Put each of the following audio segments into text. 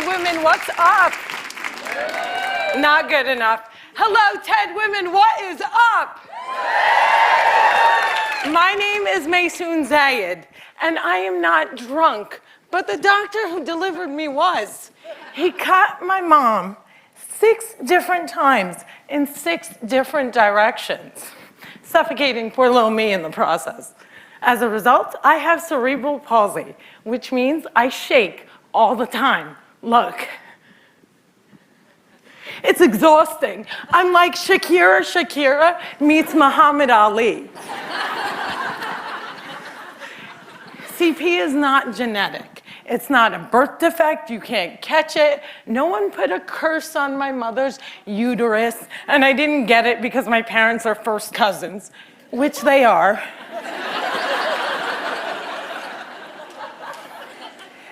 women, what's up? Not good enough. Hello, TED women, what is up? My name is Mayson Zayid, and I am not drunk, but the doctor who delivered me was. He cut my mom 6 different times in 6 different directions, suffocating poor little me in the process. As a result, I have cerebral palsy, which means I shake all the time. Look. It's exhausting. I'm like Shakira meets Muhammad Ali. CP is not genetic. It's not a birth defect. You can't catch it. No one put a curse on my mother's uterus, and I didn't get it because my parents are first cousins, which they are.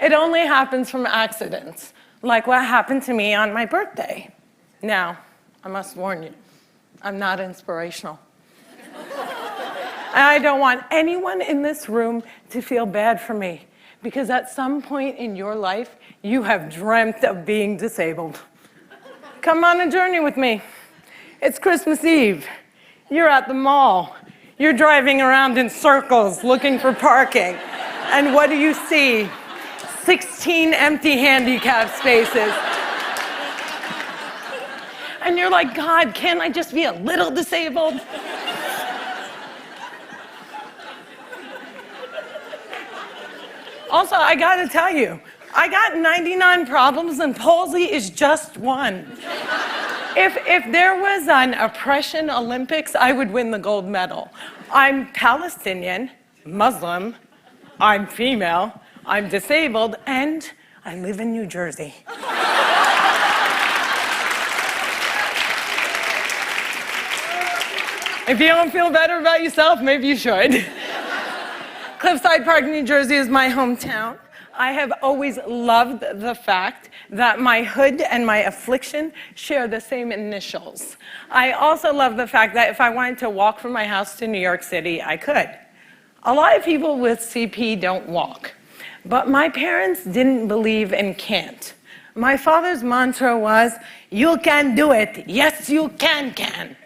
It only happens from accidents, like what happened to me on my birthday. Now, I must warn you, I'm not inspirational. And I don't want anyone in this room to feel bad for me, because at some point in your life, you have dreamt of being disabled. Come on a journey with me. It's Christmas Eve. You're at the mall. You're driving around in circles looking for parking. And what do you see? 16 empty handicap spaces. And you're like, God, can't I just be a little disabled? Also, I gotta tell you, I got 99 problems and palsy is just one. If there was an oppression Olympics, I would win the gold medal. I'm Palestinian, Muslim, I'm female, I'm disabled, and I live in New Jersey. If you don't feel better about yourself, maybe you should. Cliffside Park, New Jersey is my hometown. I have always loved the fact that my hood and my affliction share the same initials. I also love the fact that if I wanted to walk from my house to New York City, I could. A lot of people with CP don't walk. But my parents didn't believe in can't. My father's mantra was, you can do it. Yes, you can.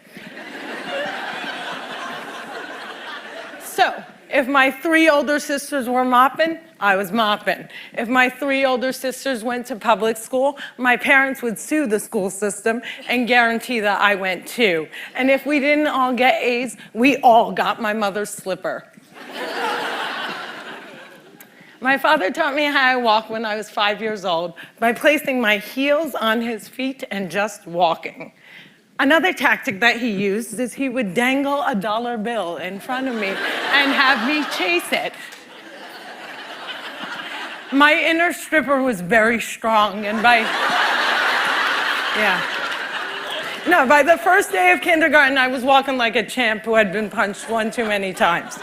So, if my 3 older sisters were mopping, I was mopping. If my 3 older sisters went to public school, my parents would sue the school system and guarantee that I went too. And if we didn't all get A's, we all got my mother's slipper. My father taught me how to walk when I was 5 years old by placing my heels on his feet and just walking. Another tactic that he used is he would dangle a dollar bill in front of me and have me chase it. My inner stripper was very strong, and by the first day of kindergarten, I was walking like a champ who had been punched one too many times.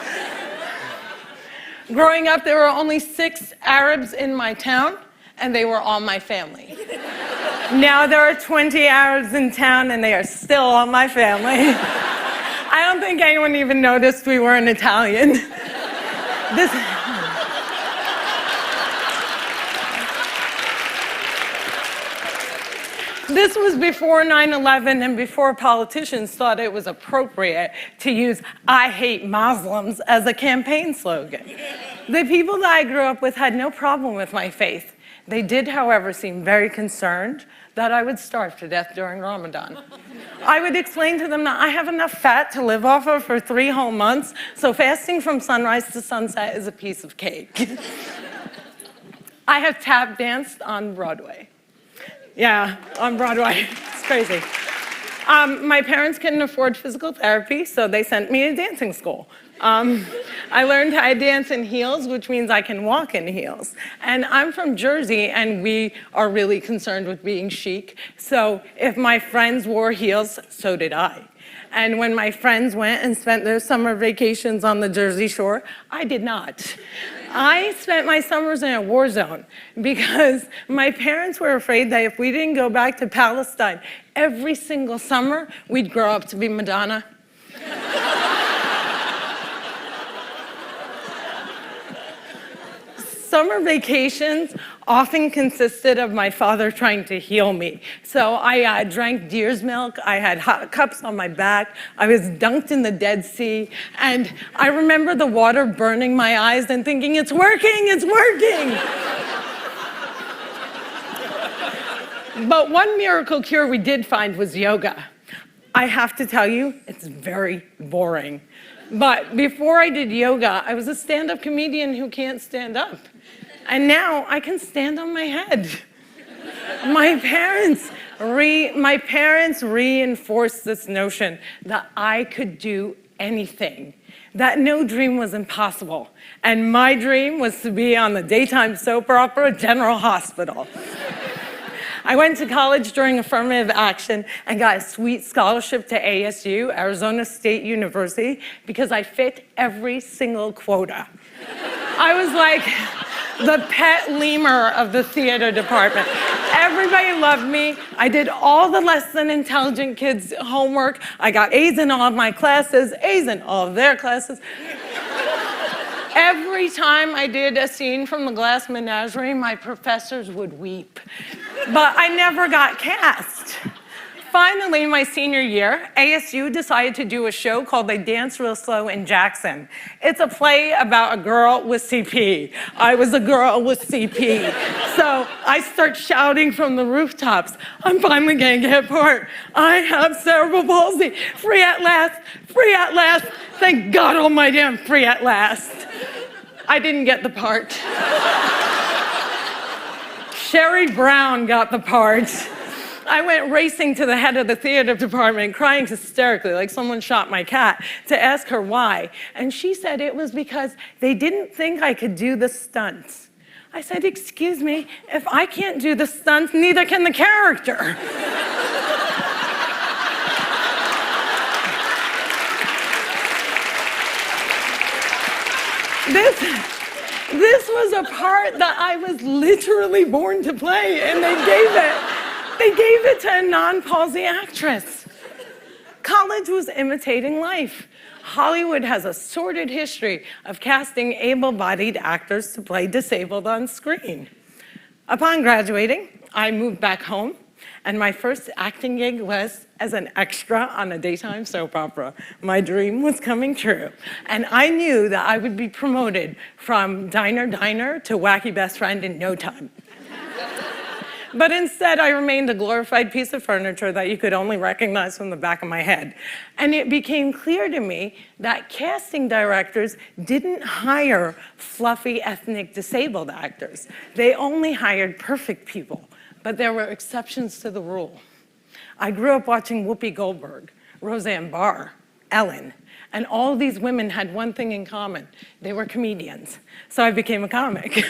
Growing up, there were only 6 Arabs in my town, and they were all my family. Now there are 20 Arabs in town, and they are still all my family. I don't think anyone even noticed we weren't Italian. This was before 9/11 and before politicians thought it was appropriate to use "I hate Muslims" as a campaign slogan. The people that I grew up with had no problem with my faith. They did, however, seem very concerned that I would starve to death during Ramadan. I would explain to them that I have enough fat to live off of for 3 whole months, so fasting from sunrise to sunset is a piece of cake. I have tap danced on Broadway. Yeah, on Broadway. It's crazy. My parents couldn't afford physical therapy, so they sent me to dancing school. I learned how to dance in heels, which means I can walk in heels. And I'm from Jersey, and we are really concerned with being chic. So if my friends wore heels, so did I. And when my friends went and spent their summer vacations on the Jersey Shore, I did not. I spent my summers in a war zone because my parents were afraid that if we didn't go back to Palestine every single summer, we'd grow up to be Madonna. Summer vacations often consisted of my father trying to heal me. So I drank deer's milk, I had hot cups on my back, I was dunked in the Dead Sea, and I remember the water burning my eyes and thinking, it's working, it's working. But one miracle cure we did find was yoga. I have to tell you, it's very boring. But before I did yoga, I was a stand-up comedian who can't stand up. And now I can stand on my head. My parents reinforced this notion that I could do anything, that no dream was impossible. And my dream was to be on the daytime soap opera General Hospital. I went to college during affirmative action and got a sweet scholarship to ASU, Arizona State University, because I fit every single quota. I was like the pet lemur of the theater department. Everybody loved me. I did all the less than intelligent kids' homework. I got A's in all of my classes, A's in all of their classes. Every time I did a scene from The Glass Menagerie, my professors would weep. But I never got cast. Finally, my senior year, ASU decided to do a show called They Dance Real Slow in Jackson. It's a play about a girl with CP. I was a girl with CP. So I start shouting from the rooftops, I'm finally gonna get part. I have cerebral palsy. Free at last, free at last. Thank God almighty I'm free at last. I didn't get the part. Sherry Brown got the part. I went racing to the head of the theater department, crying hysterically like someone shot my cat, to ask her why. And she said it was because they didn't think I could do the stunts. I said, excuse me, if I can't do the stunts, neither can the character. This was a part that I was literally born to play, and they gave it to a non-palsy actress. College was imitating life. Hollywood has a sordid history of casting able-bodied actors to play disabled on screen. Upon graduating, I moved back home, and my first acting gig was as an extra on a daytime soap opera. My dream was coming true, and I knew that I would be promoted from diner to wacky best friend in no time. But instead, I remained a glorified piece of furniture that you could only recognize from the back of my head. And it became clear to me that casting directors didn't hire fluffy ethnic disabled actors. They only hired perfect people, but there were exceptions to the rule. I grew up watching Whoopi Goldberg, Roseanne Barr, Ellen, and all these women had one thing in common. They were comedians. So I became a comic.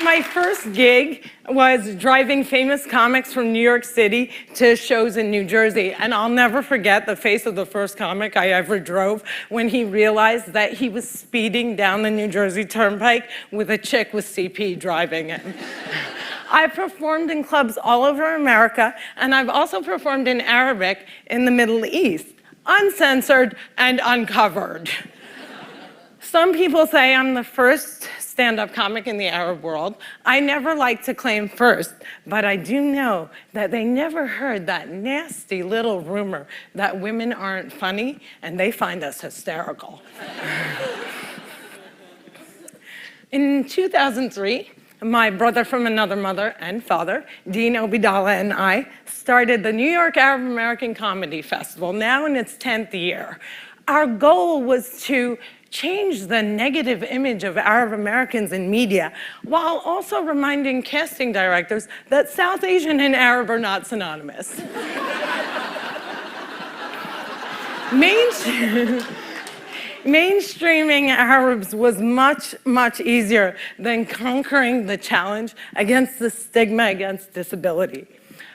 My first gig was driving famous comics from New York City to shows in New Jersey. And I'll never forget the face of the first comic I ever drove when he realized that he was speeding down the New Jersey Turnpike with a chick with CP driving him. I performed in clubs all over America, and I've also performed in Arabic in the Middle East, uncensored and uncovered. Some people say I'm the first stand-up comic in the Arab world. I never like to claim first, but I do know that they never heard that nasty little rumor that women aren't funny and they find us hysterical. In 2003, my brother from another mother and father, Dean Obidallah, and I started the New York Arab American Comedy Festival, now in its 10th year. Our goal was to change the negative image of Arab Americans in media while also reminding casting directors that South Asian and Arab are not synonymous. Mainstreaming Arabs was much, much easier than conquering the challenge against the stigma against disability.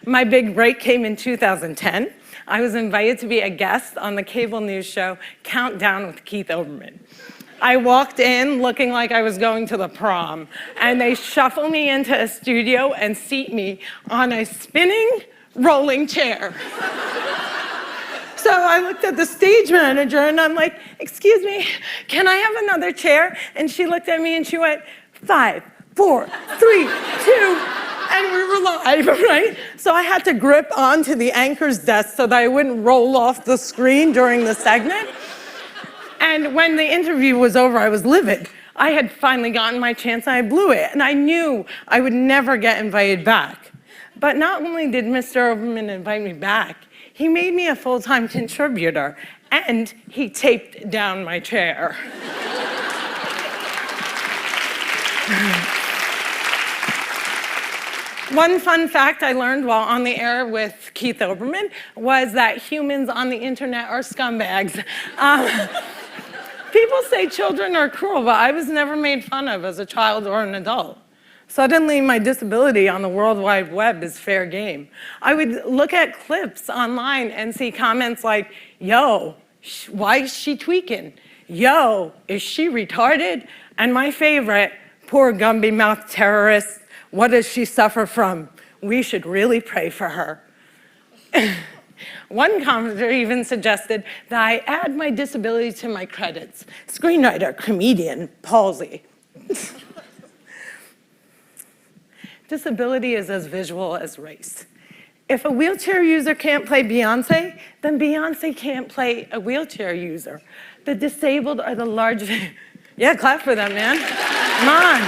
My big break came in 2010. I was invited to be a guest on the cable news show Countdown with Keith Olbermann. I walked in looking like I was going to the prom, and they shuffle me into a studio and seat me on a spinning rolling chair. So I looked at the stage manager and I'm like, excuse me, can I have another chair? And she looked at me and she went, 5, 4, 3, 2, and we were live, right? So I had to grip onto the anchor's desk so that I wouldn't roll off the screen during the segment. And when the interview was over, I was livid. I had finally gotten my chance and I blew it. And I knew I would never get invited back. But not only did Mr. Oberman invite me back, he made me a full-time contributor and he taped down my chair. One fun fact I learned while on the air with Keith Oberman was that humans on the internet are scumbags. People say children are cruel, but I was never made fun of as a child or an adult. Suddenly, my disability on the World Wide Web is fair game. I would look at clips online and see comments like, yo, why is she tweaking? Yo, is she retarded? And my favorite, poor Gumby-mouthed terrorist, what does she suffer from? We should really pray for her. One commenter even suggested that I add my disability to my credits. Screenwriter, comedian, palsy. Disability is as visual as race. If a wheelchair user can't play Beyonce, then Beyonce can't play a wheelchair user. The disabled are the largest... Yeah, clap for them, man. Come on.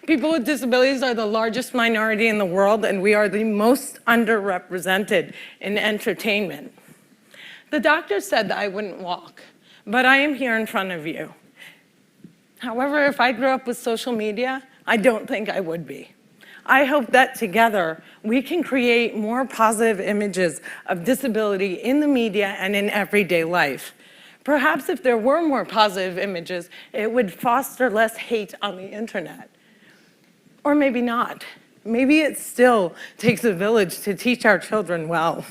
People with disabilities are the largest minority in the world, and we are the most underrepresented in entertainment. The doctor said that I wouldn't walk, but I am here in front of you. However, if I grew up with social media, I don't think I would be. I hope that together we can create more positive images of disability in the media and in everyday life. Perhaps if there were more positive images, it would foster less hate on the internet. Or maybe not. Maybe it still takes a village to teach our children well.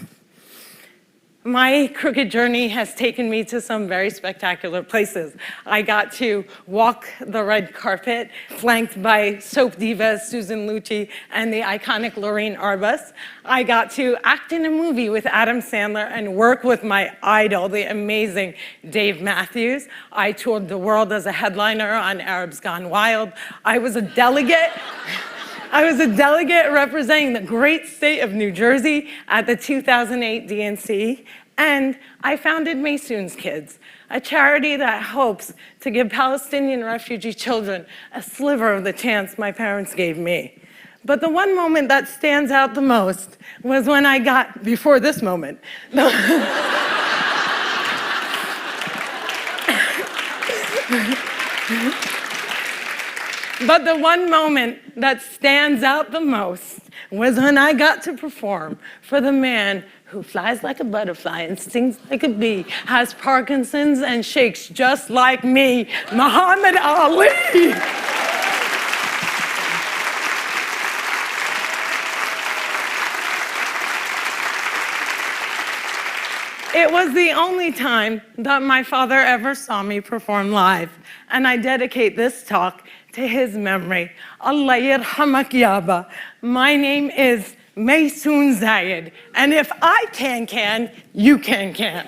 My crooked journey has taken me to some very spectacular places. I got to walk the red carpet, flanked by soap diva Susan Lucci and the iconic Lorraine Arbus. I got to act in a movie with Adam Sandler and work with my idol, the amazing Dave Matthews. I toured the world as a headliner on Arabs Gone Wild. I was a delegate representing the great state of New Jersey at the 2008 DNC, and I founded Mayson's Kids, a charity that hopes to give Palestinian refugee children a sliver of the chance my parents gave me. But the one moment that stands out the most was when I got, before this moment, but the one moment that stands out the most was when I got to perform for the man who flies like a butterfly and stings like a bee, has Parkinson's and shakes just like me, Muhammad Ali. It was the only time that my father ever saw me perform live, and I dedicate this talk to his memory. Allah yarhamak yaba. My name is Mayson Zayid, and if I can, you can.